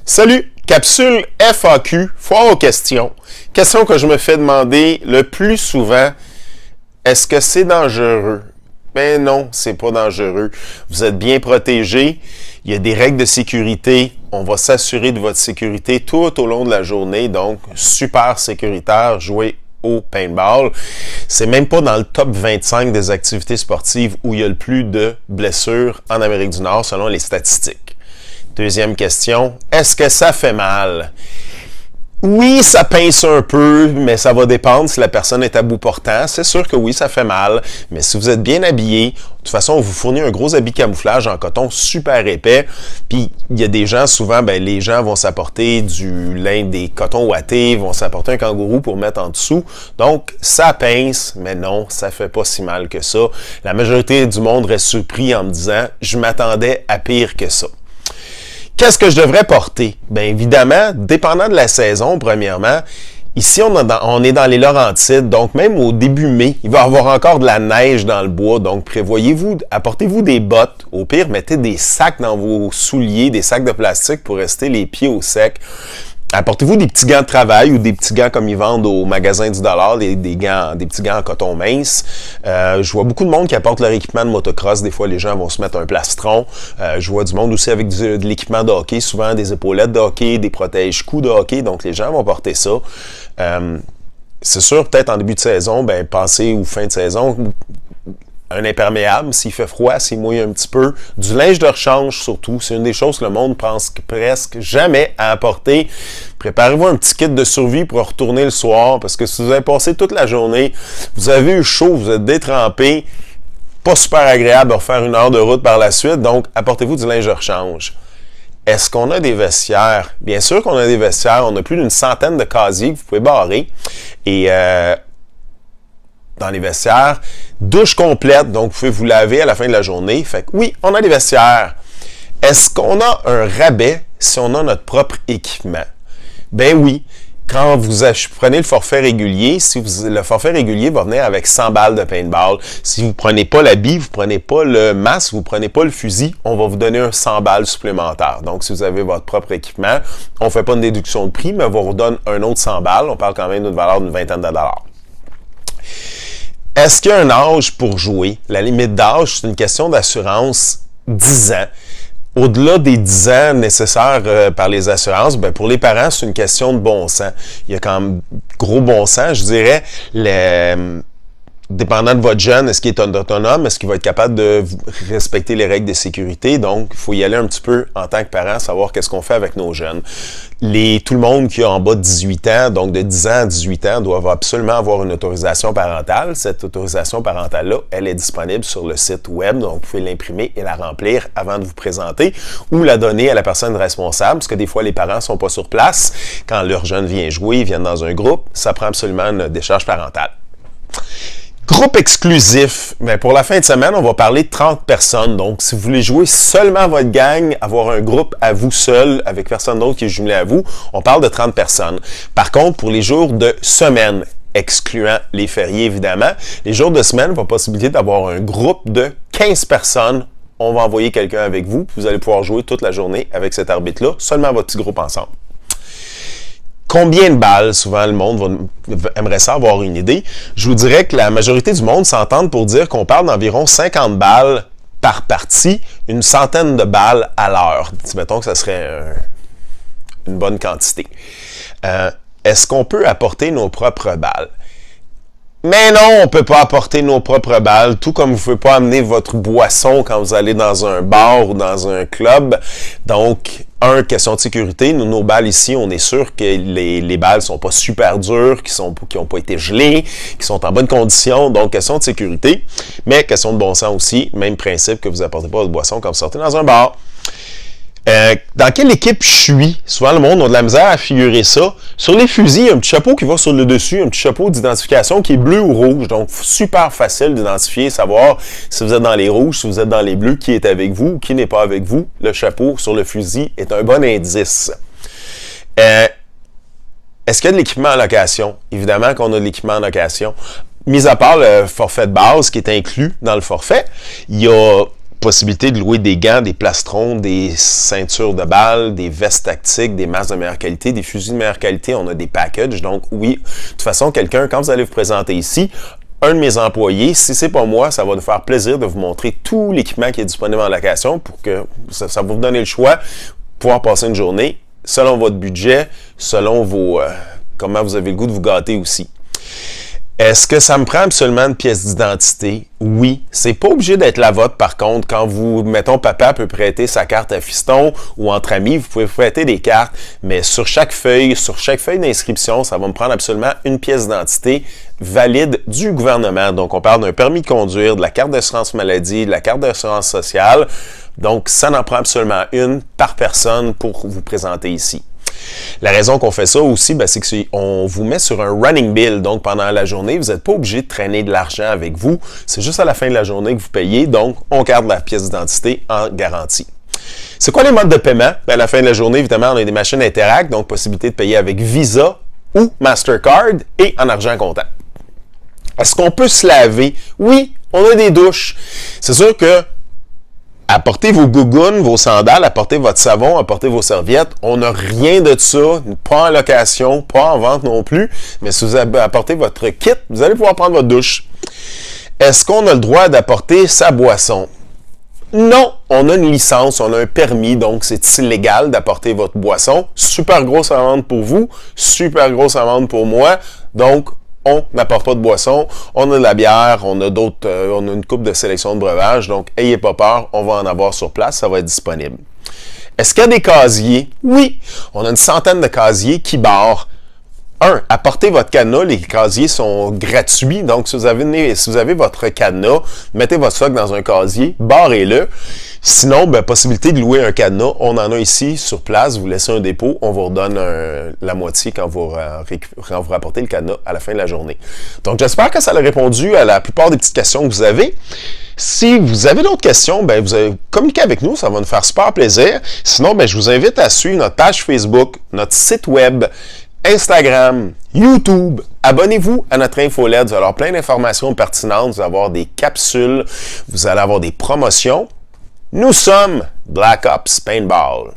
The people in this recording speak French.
Salut! Capsule FAQ, foire aux questions. Question que je me fais demander le plus souvent, est-ce que c'est dangereux? Ben non, c'est pas dangereux. Vous êtes bien protégé. Il y a des règles de sécurité. On va s'assurer de votre sécurité tout au long de la journée. Donc, super sécuritaire, jouer au paintball. C'est même pas dans le top 25 des activités sportives où il y a le plus de blessures en Amérique du Nord, selon les statistiques. Deuxième question, est-ce que ça fait mal? Oui, ça pince un peu, mais ça va dépendre si la personne est à bout portant. C'est sûr que oui, ça fait mal, mais si vous êtes bien habillé, de toute façon, on vous fournit un gros habit camouflage en coton super épais. Puis, il y a des gens, souvent, les gens vont s'apporter des cotons ouatés, vont s'apporter un kangourou pour mettre en dessous. Donc, ça pince, mais non, ça fait pas si mal que ça. La majorité du monde reste surpris en me disant, je m'attendais à pire que ça. Qu'est-ce que je devrais porter? Bien évidemment, dépendant de la saison, premièrement, ici on est dans les Laurentides, donc même au début mai, il va y avoir encore de la neige dans le bois, donc apportez-vous des bottes, au pire, mettez des sacs dans vos souliers, des sacs de plastique pour rester les pieds au sec. Apportez-vous des petits gants de travail ou des petits gants comme ils vendent au magasin du dollar, des petits gants en coton mince. Je vois beaucoup de monde qui apporte leur équipement de motocross. Des fois, les gens vont se mettre un plastron. Je vois du monde aussi avec de l'équipement de hockey, souvent des épaulettes de hockey, des protège-coups de hockey. Donc, les gens vont porter ça. C'est sûr, peut-être en début de saison, pensez ou fin de saison, un imperméable, s'il fait froid, s'il mouille un petit peu. Du linge de rechange, surtout. C'est une des choses que le monde pense presque jamais à apporter. Préparez-vous un petit kit de survie pour retourner le soir, parce que si vous avez passé toute la journée, vous avez eu chaud, vous êtes détrempé, pas super agréable de refaire une heure de route par la suite, donc apportez-vous du linge de rechange. Est-ce qu'on a des vestiaires? Bien sûr qu'on a des vestiaires. On a plus d'une centaine de casiers que vous pouvez barrer. Et dans les vestiaires, douche complète, donc vous pouvez vous laver à la fin de la journée. Fait que oui, on a des vestiaires. Est-ce qu'on a un rabais si on a notre propre équipement? Ben oui. Quand vous prenez le forfait régulier, le forfait régulier va venir avec 100 balles de paintball. Si vous prenez pas l'habit, vous prenez pas le masque, vous prenez pas le fusil, on va vous donner un 100 balles supplémentaire. Donc, si vous avez votre propre équipement, on fait pas une déduction de prix, mais on vous redonne un autre 100 balles. On parle quand même d'une valeur d'une vingtaine de dollars. Est-ce qu'il y a un âge pour jouer? La limite d'âge, c'est une question d'assurance 10 ans. Au-delà des 10 ans nécessaires par les assurances, pour les parents, c'est une question de bon sens. Il y a quand même gros bon sens, je dirais. Dépendant de votre jeune, est-ce qu'il est autonome? Est-ce qu'il va être capable de respecter les règles de sécurité? Donc, il faut y aller un petit peu en tant que parent, savoir qu'est-ce qu'on fait avec nos jeunes. Tout le monde qui a en bas de 18 ans, donc de 10 ans à 18 ans, doivent absolument avoir une autorisation parentale. Cette autorisation parentale-là, elle est disponible sur le site web, donc vous pouvez l'imprimer et la remplir avant de vous présenter ou la donner à la personne responsable, parce que des fois, les parents sont pas sur place. Quand leur jeune vient jouer, ils viennent dans un groupe, ça prend absolument une décharge parentale. Groupe exclusif. Pour la fin de semaine, on va parler de 30 personnes. Donc, si vous voulez jouer seulement votre gang, avoir un groupe à vous seul, avec personne d'autre qui est jumelé à vous, on parle de 30 personnes. Par contre, pour les jours de semaine, excluant les fériés évidemment, les jours de semaine, il y a possibilité d'avoir un groupe de 15 personnes. On va envoyer quelqu'un avec vous, puis vous allez pouvoir jouer toute la journée avec cet arbitre-là, seulement votre petit groupe ensemble. Combien de balles? Souvent, le monde aimerait ça avoir une idée. Je vous dirais que la majorité du monde s'entend pour dire qu'on parle d'environ 50 balles par partie, une centaine de balles à l'heure. Mettons que ça serait une bonne quantité. Est-ce qu'on peut apporter nos propres balles? Mais non, on peut pas apporter nos propres balles, tout comme vous pouvez pas amener votre boisson quand vous allez dans un bar ou dans un club. Donc, question de sécurité, nos balles ici, on est sûr que les balles sont pas super dures, qui ont pas été gelées, qui sont en bonne condition. Donc, question de sécurité, mais question de bon sens aussi. Même principe que vous apportez pas votre boisson quand vous sortez dans un bar. Dans quelle équipe je suis? Souvent, le monde a de la misère à figurer ça. Sur les fusils, il y a un petit chapeau qui va sur le dessus, un petit chapeau d'identification qui est bleu ou rouge. Donc, super facile d'identifier, savoir si vous êtes dans les rouges, si vous êtes dans les bleus, qui est avec vous ou qui n'est pas avec vous. Le chapeau sur le fusil est un bon indice. Est-ce qu'il y a de l'équipement en location? Évidemment qu'on a de l'équipement en location. Mis à part le forfait de base qui est inclus dans le forfait, il y a possibilité de louer des gants, des plastrons, des ceintures de balles, des vestes tactiques, des masques de meilleure qualité, des fusils de meilleure qualité. On a des packages. Donc oui, de toute façon, quelqu'un, quand vous allez vous présenter ici, un de mes employés, si c'est pas moi, ça va nous faire plaisir de vous montrer tout l'équipement qui est disponible en location pour que ça va vous donner le choix de pouvoir passer une journée selon votre budget, selon vos comment vous avez le goût de vous gâter aussi. Est-ce que ça me prend absolument une pièce d'identité? Oui. C'est pas obligé d'être la vôtre, par contre. Quand vous, mettons, papa peut prêter sa carte à fiston ou entre amis, vous pouvez prêter des cartes, mais sur chaque feuille d'inscription, ça va me prendre absolument une pièce d'identité valide du gouvernement. Donc, on parle d'un permis de conduire, de la carte d'assurance maladie, de la carte d'assurance sociale. Donc, ça en prend absolument une par personne pour vous présenter ici. La raison qu'on fait ça aussi, c'est qu'on vous met sur un running bill. Donc, pendant la journée, vous n'êtes pas obligé de traîner de l'argent avec vous. C'est juste à la fin de la journée que vous payez. Donc, on garde la pièce d'identité en garantie. C'est quoi les modes de paiement? À la fin de la journée, évidemment, on a des machines Interac, donc possibilité de payer avec Visa ou Mastercard et en argent comptant. Est-ce qu'on peut se laver? Oui, on a des douches. C'est sûr que apportez vos gougounes, vos sandales, apportez votre savon, apportez vos serviettes. On n'a rien de ça, pas en location, pas en vente non plus. Mais si vous apportez votre kit, vous allez pouvoir prendre votre douche. Est-ce qu'on a le droit d'apporter sa boisson? Non, on a une licence, on a un permis, donc c'est illégal d'apporter votre boisson. Super grosse amende pour vous, super grosse amende pour moi. Donc, on n'apporte pas de boisson, on a de la bière, on a une coupe de sélection de breuvages, donc ayez pas peur, on va en avoir sur place, ça va être disponible. Est-ce qu'il y a des casiers? Oui, on a une centaine de casiers qui barrent. Apportez votre cadenas, les casiers sont gratuits, donc si vous avez votre cadenas, mettez votre stock dans un casier, barrez-le. Sinon, possibilité de louer un cadenas, on en a ici sur place, vous laissez un dépôt, on vous redonne la moitié quand vous rapportez le cadenas à la fin de la journée. Donc j'espère que ça a répondu à la plupart des petites questions que vous avez. Si vous avez d'autres questions, vous avez communiqué avec nous, ça va nous faire super plaisir. Sinon, je vous invite à suivre notre page Facebook, notre site web, Instagram, YouTube. Abonnez-vous à notre infolette. Vous allez avoir plein d'informations pertinentes. Vous allez avoir des capsules. Vous allez avoir des promotions. Nous sommes Black Ops Paintball.